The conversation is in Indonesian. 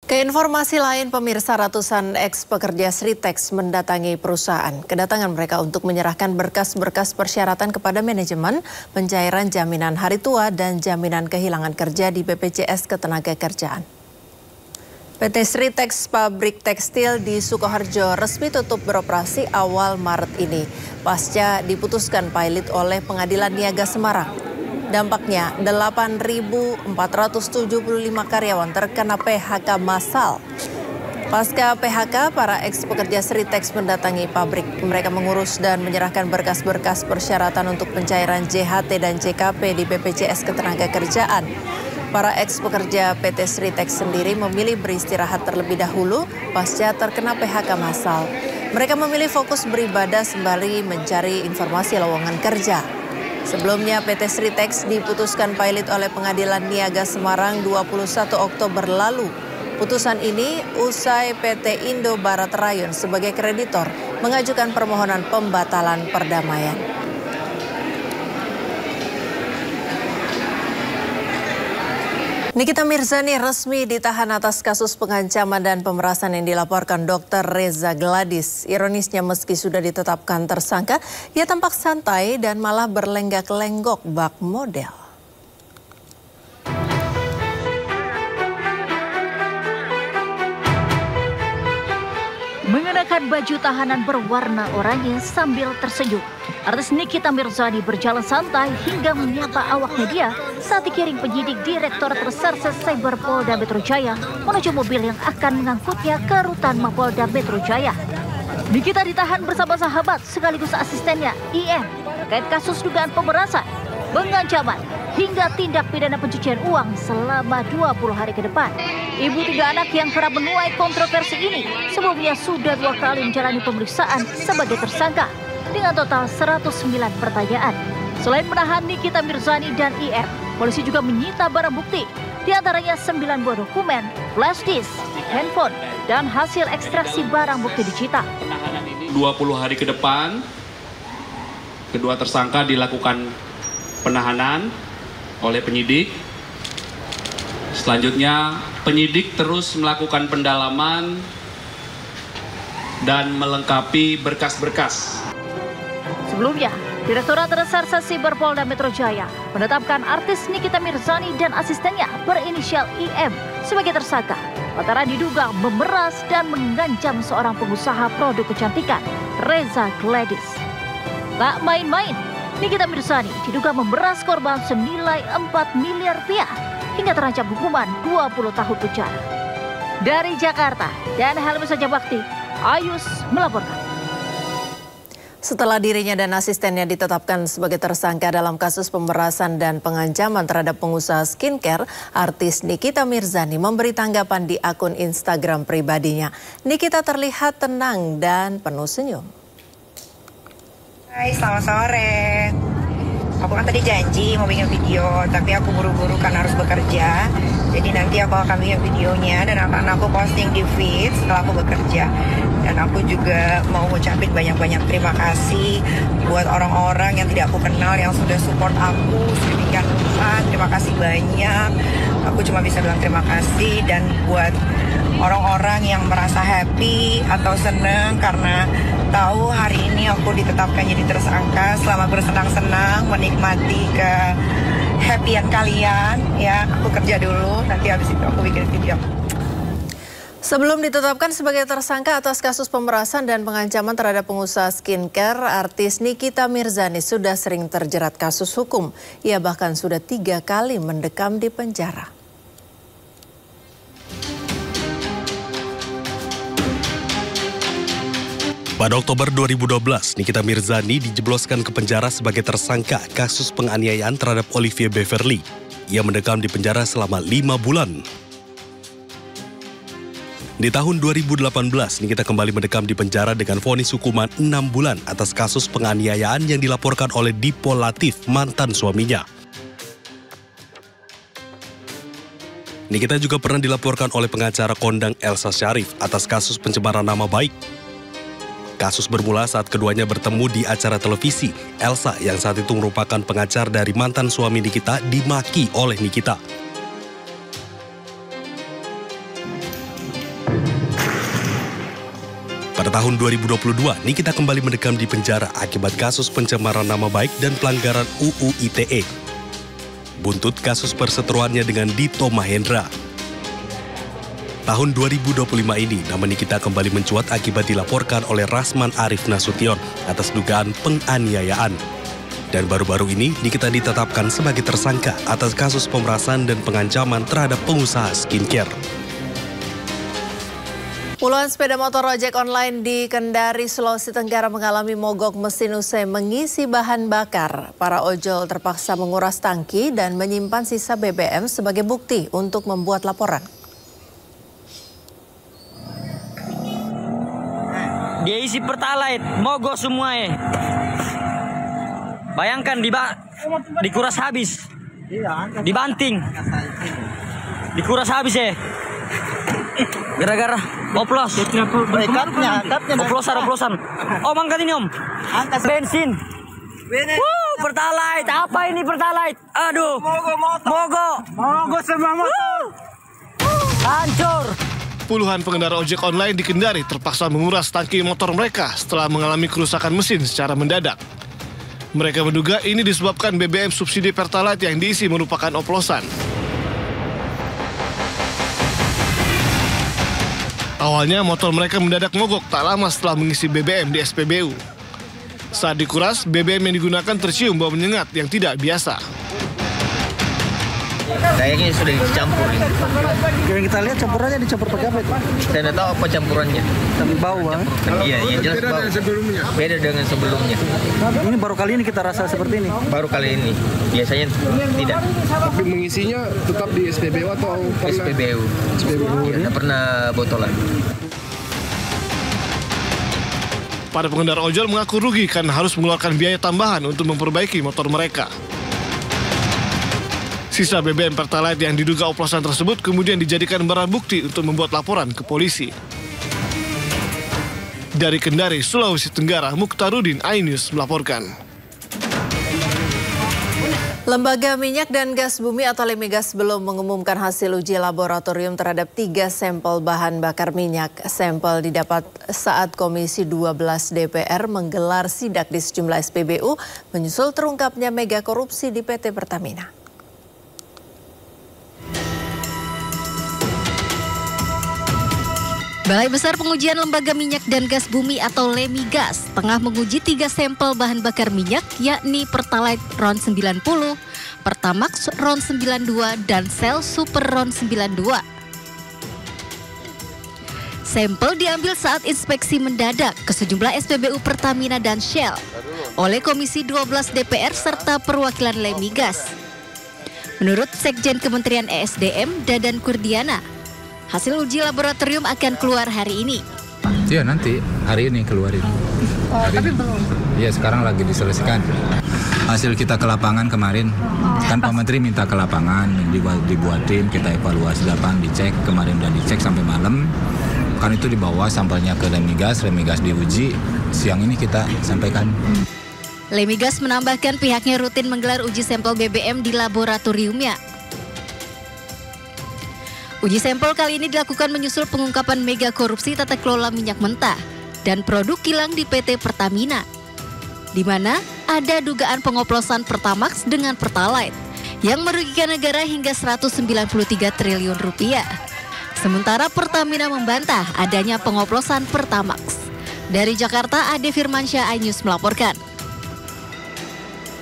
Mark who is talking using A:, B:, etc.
A: Keinformasi lain, pemirsa, ratusan ex-pekerja Sritex mendatangi perusahaan. Kedatangan mereka untuk menyerahkan berkas-berkas persyaratan kepada manajemen, pencairan jaminan hari tua dan jaminan kehilangan kerja di BPJS Ketenagakerjaan. PT Sritex, pabrik tekstil di Sukoharjo, resmi tutup beroperasi awal Maret ini, pasca diputuskan pilot oleh Pengadilan Niaga Semarang. Dampaknya, 8.475 karyawan terkena PHK massal. Pasca PHK, para ex-pekerja Sritex mendatangi pabrik. Mereka mengurus dan menyerahkan berkas-berkas persyaratan untuk pencairan JHT dan JKP di BPJS Ketenagakerjaan. Para ex-pekerja PT Sritex sendiri memilih beristirahat terlebih dahulu pasca terkena PHK massal. Mereka memilih fokus beribadah sembari mencari informasi lowongan kerja. Sebelumnya PT Sritex diputuskan pilot oleh Pengadilan Niaga Semarang 21 Oktober lalu. Putusan ini usai PT Indo Barat Rayon sebagai kreditor mengajukan permohonan pembatalan perdamaian. Nikita Mirzani resmi ditahan atas kasus pengancaman dan pemerasan yang dilaporkan Dr. Reza Gladys. Ironisnya, meski sudah ditetapkan tersangka, ia tampak santai dan malah berlenggak-lenggok bak model.
B: Mengenakan baju tahanan berwarna oranye sambil tersenyum, artis Nikita Mirzani berjalan santai hingga menyapa awak media saat dikiring penyidik Direktorat Reserse Cyber Polda Metro Jaya menuju mobil yang akan mengangkutnya ke rutan Mapolda Metro Jaya. Nikita ditahan bersama sahabat sekaligus asistennya IM terkait kasus dugaan pemerasan, pengancaman, hingga tindak pidana pencucian uang selama 20 hari ke depan. Ibu 3 anak yang kerap menuai kontroversi ini sebelumnya sudah 2 kali menjalani pemeriksaan sebagai tersangka dengan total 109 pertanyaan. Selain menahan Nikita Mirzani dan IM, polisi juga menyita barang bukti, diantaranya 9 buah dokumen, flash disk, handphone, dan hasil ekstraksi barang bukti disita.
C: 20 hari ke depan, kedua tersangka dilakukan penahanan oleh penyidik. Selanjutnya, penyidik terus melakukan pendalaman dan melengkapi berkas-berkas.
B: Sebelumnya, Direktorat Reserse Cyber Polda Metro Jaya menetapkan artis Nikita Mirzani dan asistennya berinisial IM sebagai tersangka lantaran diduga memeras dan mengancam seorang pengusaha produk kecantikan, Reza Gladys. Tak main-main, Nikita Mirzani diduga memeras korban senilai 4 miliar rupiah hingga terancam hukuman 20 tahun penjara. Dari Jakarta, dan Helmi Saja Bakti, Ayus melaporkan.
A: Setelah dirinya dan asistennya ditetapkan sebagai tersangka dalam kasus pemerasan dan pengancaman terhadap pengusaha skincare, artis Nikita Mirzani memberi tanggapan di akun Instagram pribadinya. Nikita terlihat tenang dan penuh senyum.
D: Hai, selamat sore. Aku kan tadi janji mau bikin video, tapi aku buru-buru karena harus bekerja. Jadi nanti aku akan bikin videonya dan akan aku posting di feed setelah aku bekerja. Dan aku juga mau ngucapin banyak-banyak terima kasih buat orang-orang yang tidak aku kenal yang sudah support aku sedemikian rupa. Terima kasih banyak. Aku cuma bisa bilang terima kasih. Dan buat orang-orang yang merasa happy atau senang karena tahu hari ini aku ditetapkan jadi tersangka, selamat bersenang-senang menikmati ke happyan kalian ya. Aku kerja dulu, nanti habis itu aku bikin video.
A: Sebelum ditetapkan sebagai tersangka atas kasus pemerasan dan pengancaman terhadap pengusaha skincare, artis Nikita Mirzani sudah sering terjerat kasus hukum. Ia bahkan sudah 3 kali mendekam di penjara.
E: Pada Oktober 2012, Nikita Mirzani dijebloskan ke penjara sebagai tersangka kasus penganiayaan terhadap Olivia Beverly. Ia mendekam di penjara selama 5 bulan. Di tahun 2018, Nikita kembali mendekam di penjara dengan vonis hukuman 6 bulan atas kasus penganiayaan yang dilaporkan oleh Dipo Latif, mantan suaminya. Nikita juga pernah dilaporkan oleh pengacara kondang Elsa Syarif atas kasus pencemaran nama baik. Kasus bermula saat keduanya bertemu di acara televisi. Elsa yang saat itu merupakan pengacar dari mantan suami Nikita dimaki oleh Nikita. Pada tahun 2022, Nikita kembali mendekam di penjara akibat kasus pencemaran nama baik dan pelanggaran UU ITE. Buntut kasus perseteruannya dengan Dito Mahendra. Tahun 2025 ini, nama Nikita kembali mencuat akibat dilaporkan oleh Rasman Arif Nasution atas dugaan penganiayaan. Dan baru-baru ini, Nikita ditetapkan sebagai tersangka atas kasus pemerasan dan pengancaman terhadap pengusaha skincare.
A: Puluhan sepeda motor ojek online di Kendari, Sulawesi Tenggara mengalami mogok mesin usai mengisi bahan bakar. Para ojol terpaksa menguras tangki dan menyimpan sisa BBM sebagai bukti untuk membuat laporan.
F: Dia isi pertalite, mogok semua ya. Bayangkan dikuras habis, dibanting, dikuras habis ya. Gara-gara oplos. Oplosan. Om angkat ini om. Bensin. Pertalite. Apa ini pertalite? Aduh. Mogok semua motor. Hancur.
G: Puluhan pengendara ojek online di Kendari terpaksa menguras tangki motor mereka setelah mengalami kerusakan mesin secara mendadak. Mereka menduga ini disebabkan BBM subsidi Pertalite yang diisi merupakan oplosan. Awalnya motor mereka mendadak mogok tak lama setelah mengisi BBM di SPBU. Saat dikuras, BBM yang digunakan tercium bau menyengat yang tidak biasa.
F: Kayaknya sudah dicampur ini.
H: Yang kita lihat campurannya dicampur pakai apa itu?
F: Saya tidak tahu apa campurannya.
H: Tapi bau kan?
F: Iya, yang jelas bau. Beda dengan sebelumnya.
H: Ini baru kali ini kita rasa seperti ini?
F: Baru kali ini. Biasanya tidak.
I: Tapi mengisinya tetap di SPBU atau
F: SPBU. Tidak pernah botolan.
G: Para pengendara ojol mengaku rugi karena harus mengeluarkan biaya tambahan untuk memperbaiki motor mereka. Sisa BBM Pertalite yang diduga oplosan tersebut kemudian dijadikan barang bukti untuk membuat laporan ke polisi. Dari Kendari, Sulawesi Tenggara, Mukhtarudin, iNews melaporkan.
A: Lembaga Minyak dan Gas Bumi atau Lemigas belum mengumumkan hasil uji laboratorium terhadap 3 sampel bahan bakar minyak. Sampel didapat saat Komisi 12 DPR menggelar sidak di sejumlah SPBU menyusul terungkapnya mega korupsi di PT Pertamina.
J: Balai Besar Pengujian Lembaga Minyak dan Gas Bumi atau Lemigas tengah menguji 3 sampel bahan bakar minyak yakni Pertalite RON 90, Pertamax RON 92, dan Shell Super RON 92. Sampel diambil saat inspeksi mendadak ke sejumlah SPBU Pertamina dan Shell oleh Komisi 12 DPR serta perwakilan Lemigas. Menurut Sekjen Kementerian ESDM Dadan Kurdiana, hasil uji laboratorium akan keluar hari ini.
K: Iya nanti, hari ini keluarin. Tapi belum? Iya sekarang lagi diselesaikan. Hasil kita ke lapangan kemarin, kan Pak Menteri minta ke lapangan, dibuatin, kita evaluasi lapangan, dicek, kemarin udah dicek sampai malam. Kan itu dibawa sampelnya ke Lemigas diuji, siang ini kita sampaikan.
J: Lemigas menambahkan pihaknya rutin menggelar uji sampel BBM di laboratoriumnya. Uji sampel kali ini dilakukan menyusul pengungkapan mega korupsi tata kelola minyak mentah dan produk kilang di PT Pertamina, di mana ada dugaan pengoplosan Pertamax dengan Pertalite yang merugikan negara hingga 193 triliun rupiah. Sementara Pertamina membantah adanya pengoplosan Pertamax. Dari Jakarta, Ade Firmansyah, iNews melaporkan.